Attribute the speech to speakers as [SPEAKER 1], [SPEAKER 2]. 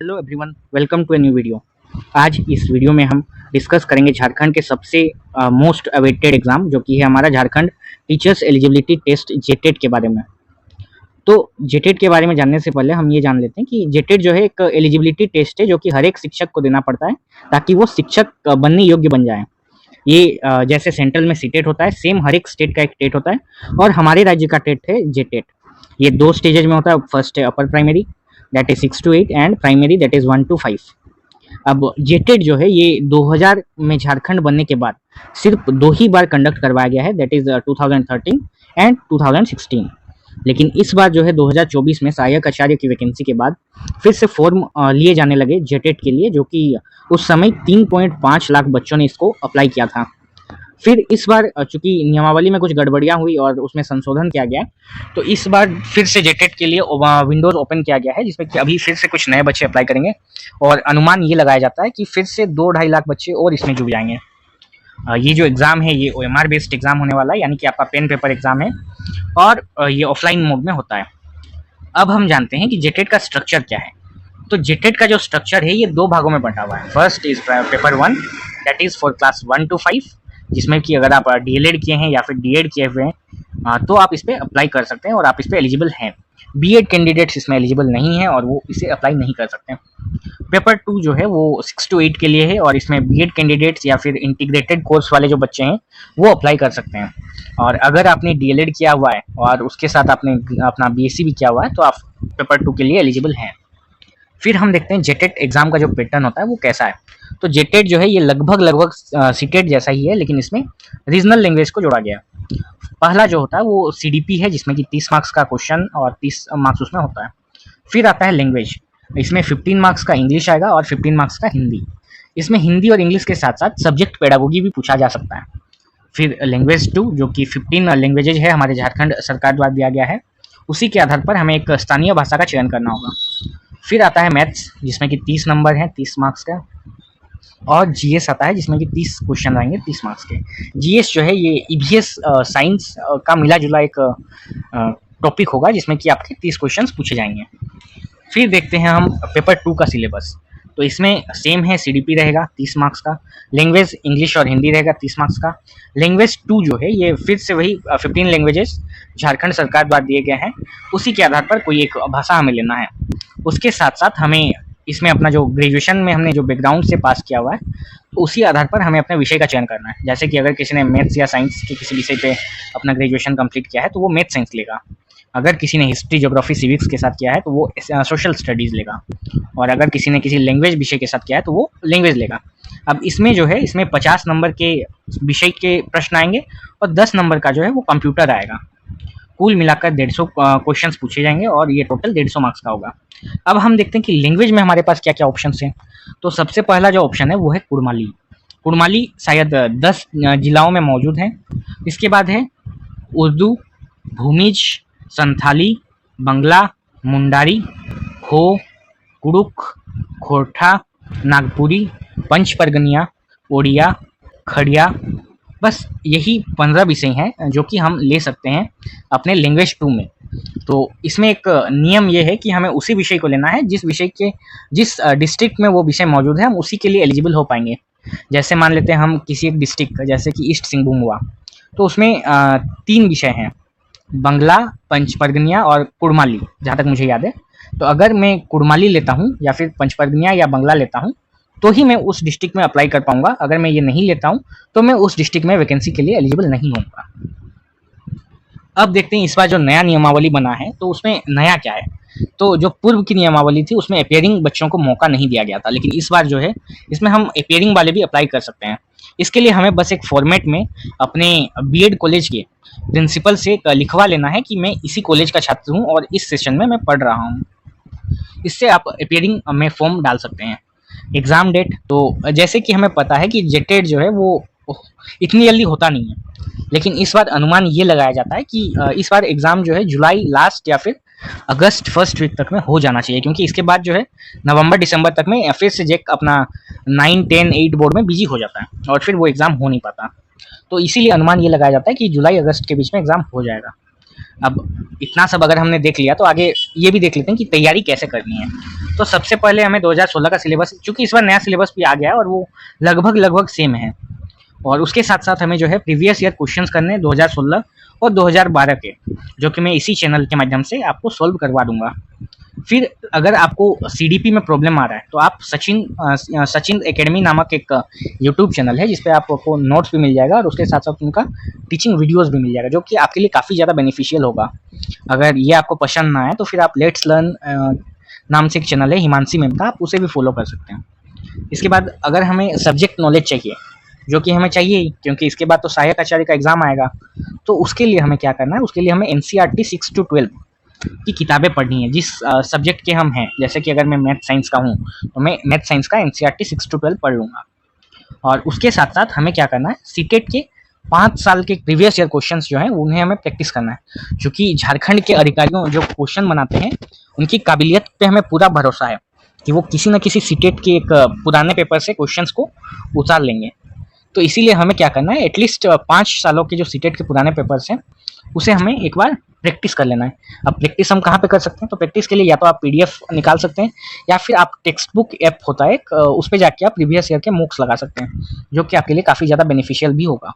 [SPEAKER 1] Hello everyone, welcome to a new video. आज इस video में हम डिस्कस करेंगे झारखंड के सबसे मोस्ट अवेटेड एग्जाम जो कि है हमारा Jharkhand teachers eligibility test JTET के बारे में। तो जेटेट के बारे में जानने से पहले हम ये जान लेते हैं कि जेटेट जो है एक एलिजिबिलिटी टेस्ट है जो कि हर एक शिक्षक को देना पड़ता है ताकि वो शिक्षक बनने योग्य बन जाए। ये जैसे सेंट्रल में सीटेट होता है, सेम हर एक स्टेट का एक टेट होता है और हमारे राज्य का टेट है जेटेट। ये दो स्टेजेज में होता है। फर्स्ट है upper primary, that is 6 to 8, and primary that is 1 to 5। अब जेटेट जो है ये 2000 में झारखंड बनने के बाद सिर्फ दो ही बार कंडक्ट करवाया गया है, दैट इज 2013 एंड 2016। लेकिन इस बार जो है 2024 में सहायक आचार्य की वैकेंसी के बाद फिर से फॉर्म लिए जाने लगे जेटेट के लिए, जो कि उस समय 3.5 लाख बच्चों ने इसको अप्लाई किया था। फिर इस बार चूंकि नियमावली में कुछ गड़बड़ियां हुई और उसमें संशोधन किया गया, तो इस बार फिर से जेटेट के लिए विंडोज ओपन किया गया है, जिसमें कि अभी फिर से कुछ नए बच्चे अप्लाई करेंगे और अनुमान ये लगाया जाता है कि फिर से 2-2.5 लाख बच्चे और इसमें जुड़ जाएंगे। ये जो एग्ज़ाम है ये OMR बेस्ड एग्ज़ाम होने वाला है, यानी कि आपका पेन पेपर एग्ज़ाम है और ये ऑफलाइन मोड में होता है। अब हम जानते हैं कि जेटेट का स्ट्रक्चर क्या है। तो जेटेट का जो स्ट्रक्चर है ये दो भागों में बंटा हुआ है। First is paper 1, that is for class 1 to 5, जिसमें कि अगर आप डीएलएड किए हैं या फिर डीएड किए हुए हैं तो आप इस पर अप्लाई कर सकते हैं और आप इस पर एलिजिबल हैं। बीएड कैंडिडेट्स इसमें एलिजिबल नहीं है और वो इसे अप्लाई नहीं कर सकते। पेपर 2 जो है वो 6 to 8 के लिए है और इसमें बीएड कैंडिडेट्स या फिर इंटीग्रेटेड कोर्स वाले जो बच्चे हैं वो अप्लाई कर सकते हैं। और अगर आपने डीएलएड किया हुआ है और उसके साथ आपने अपना बीएससी भी किया हुआ है तो आप पेपर 2 के लिए एलिजिबल हैं। फिर हम देखते हैं जेटेट एग्जाम का जो पैटर्न होता है वो कैसा है। तो जेटेट जो है ये लगभग सीटेट जैसा ही है, लेकिन इसमें रीजनल लैंग्वेज को जोड़ा गया है। पहला जो होता है वो सीडीपी है, जिसमें कि 30 मार्क्स का क्वेश्चन और 30 मार्क्स उसमें होता है। फिर आता है लैंग्वेज, इसमें 15 मार्क्स का इंग्लिश आएगा और 15 मार्क्स का हिंदी। इसमें हिंदी और इंग्लिश के साथ साथ सब्जेक्ट पेडागोगी भी पूछा जा सकता है। फिर लैंग्वेज 2 जो कि 15 लैंग्वेजेज है हमारे झारखंड सरकार द्वारा दिया गया है, उसी के आधार पर हमें एक स्थानीय भाषा का चयन करना होगा। फिर आता है मैथ्स, जिसमें कि 30 नंबर है 30 मार्क्स का। और जीएस आता है जिसमें कि 30 क्वेश्चन आएंगे 30 मार्क्स के। जीएस जो है ये ईवीएस साइंस का मिला जुला एक टॉपिक होगा, जिसमें कि आपके 30 क्वेश्चंस पूछे जाएंगे। फिर देखते हैं हम पेपर 2 का सिलेबस। तो इसमें सेम है, सीडीपी रहेगा 30 मार्क्स का, लैंग्वेज इंग्लिश और हिंदी रहेगा 30 मार्क्स का। लैंग्वेज 2 जो है ये फिर से वही 15 लैंग्वेजेस झारखंड सरकार द्वारा दिए गए हैं, उसी के आधार पर कोई एक भाषा हमें लेना है। उसके साथ साथ हमें इसमें अपना जो ग्रेजुएशन में हमने जो बैकग्राउंड से पास किया हुआ है, तो उसी आधार पर हमें अपने विषय का चयन करना है। जैसे कि अगर किसी ने मैथ्स या साइंस के किसी विषय पे अपना ग्रेजुएशन कंप्लीट किया है तो वो मैथ साइंस लेगा। अगर किसी ने हिस्ट्री ज्योग्राफी सिविक्स के साथ किया है तो वो सोशल स्टडीज़ लेगा। और अगर किसी ने किसी लैंग्वेज विषय के साथ किया है तो वो लैंग्वेज लेगा। अब इसमें जो है इसमें 50 नंबर के विषय के प्रश्न आएंगे और 10 नंबर का जो है वो कंप्यूटर आएगा। कुल मिलाकर 150 क्वेश्चंस पूछे जाएंगे और ये टोटल 150 मार्क्स का होगा। अब हम देखते हैं कि लैंग्वेज में हमारे पास क्या क्या ऑप्शन हैं। तो सबसे पहला जो ऑप्शन है वो है कुड़माली। कुड़माली शायद 10 जिलाओं में मौजूद है। इसके बाद है उर्दू, भूमिज, संथाली, बंगला, मुंडारी, हो, कुड़ुक, खोरठा, नागपुरी, पंच परगनिया, ओडिया, खड़िया। बस यही 15 विषय हैं जो कि हम ले सकते हैं अपने लैंग्वेज 2 में। तो इसमें एक नियम ये है कि हमें उसी विषय को लेना है जिस विषय के जिस डिस्ट्रिक्ट में वो विषय मौजूद है, हम उसी के लिए एलिजिबल हो पाएंगे। जैसे मान लेते हैं हम किसी एक डिस्ट्रिक्ट जैसे कि ईस्ट सिंहभूम हुआ, तो उसमें 3 विषय हैं, बंगला, पंच परगनिया और कुड़माली, जहाँ तक मुझे याद है। तो अगर मैं कुड़माली लेता हूँ या फिर पंच परगनिया या बंगला लेता हूँ तो ही मैं उस डिस्ट्रिक्ट में अप्लाई कर पाऊंगा। अगर मैं ये नहीं लेता हूँ तो मैं उस डिस्ट्रिक्ट में वैकेंसी के लिए एलिजिबल नहीं होऊंगा। अब देखते हैं इस बार जो नया नियमावली बना है तो उसमें नया क्या है। तो जो पूर्व की नियमावली थी उसमें अपियरिंग बच्चों को मौका नहीं दिया गया था, लेकिन इस बार जो है इसमें हम अपियरिंग वाले भी अप्लाई कर सकते हैं। इसके लिए हमें बस एक फॉर्मेट में अपने बीएड कॉलेज के प्रिंसिपल से लिखवा लेना है कि मैं इसी कॉलेज का छात्र हूँ और इस सेशन में मैं पढ़ रहा हूँ। इससे आप अपियरिंग में फॉर्म डाल सकते हैं। एग्ज़ाम डेट, तो जैसे कि हमें पता है कि जेटेट जो है वो इतनी जल्दी होता नहीं है, लेकिन इस बार अनुमान ये लगाया जाता है कि इस बार एग्ज़ाम जो है जुलाई लास्ट या फिर अगस्त फर्स्ट वीक तक में हो जाना चाहिए, क्योंकि इसके बाद जो है नवंबर दिसंबर तक में फिर से जेक अपना 9, 10, 8 बोर्ड में बिजी हो जाता है और फिर वो एग्ज़ाम हो नहीं पाता। तो इसीलिए अनुमान ये लगाया जाता है कि जुलाई अगस्त के बीच में एग्ज़ाम हो जाएगा। अब इतना सब अगर हमने देख लिया तो आगे ये भी देख लेते हैं कि तैयारी कैसे करनी है। तो सबसे पहले हमें 2016 का सिलेबस, चूंकि इस बार नया सिलेबस भी आ गया है और वो लगभग सेम है, और उसके साथ साथ हमें जो है प्रीवियस ईयर क्वेश्चंस करने हैं 2016 और 2012 के, जो कि मैं इसी चैनल के माध्यम से आपको सॉल्व करवा दूंगा। फिर अगर आपको सीडीपी में प्रॉब्लम आ रहा है तो आप सचिन एकेडमी नामक एक यूट्यूब चैनल है जिस पे आपको नोट्स भी मिल जाएगा और उसके साथ साथ उनका टीचिंग वीडियोस भी मिल जाएगा, जो कि आपके लिए काफ़ी ज़्यादा बेनिफिशियल होगा। अगर ये आपको पसंद ना आए तो फिर आप लेट्स लर्न नाम से एक चैनल है हिमांशी मैम का, आप उसे भी फॉलो कर सकते हैं। इसके बाद अगर हमें सब्जेक्ट नॉलेज चाहिए, जो कि हमें चाहिए ही, क्योंकि इसके बाद तो सहायक आचार्य का एग्जाम आएगा, तो उसके लिए हमें क्या करना है, उसके लिए हमें एनसीईआरटी 6 to 12 की किताबें पढ़नी है जिस सब्जेक्ट के हम हैं। जैसे कि अगर मैं मैथ साइंस का हूँ तो मैं मैथ साइंस का एनसीईआरटी 6 to 12 पढ़ लूँगा। और उसके साथ साथ हमें क्या करना है, सीटेट के 5 साल के प्रीवियस ईयर क्वेश्चंस जो हैं उन्हें हमें प्रैक्टिस करना है, क्योंकि झारखंड के अधिकारियों जो क्वेश्चन बनाते हैं उनकी काबिलियत पे हमें पूरा भरोसा है कि वो किसी न किसी सीटेट के एक पुराने पेपर से क्वेश्चंस को उतार लेंगे। तो इसीलिए हमें क्या करना है, एटलीस्ट 5 सालों के जो सीटेट के पुराने पेपर्स हैं उसे हमें एक बार प्रैक्टिस कर लेना है। अब प्रैक्टिस हम कहाँ पे कर सकते हैं, तो प्रैक्टिस के लिए या तो आप पीडीएफ निकाल सकते हैं या फिर आप टेक्स्ट बुक ऐप होता है एक, उस पर जाके आप प्रीवियस ईयर के मूक्स लगा सकते हैं, जो कि आपके लिए काफ़ी ज़्यादा बेनिफिशियल भी होगा।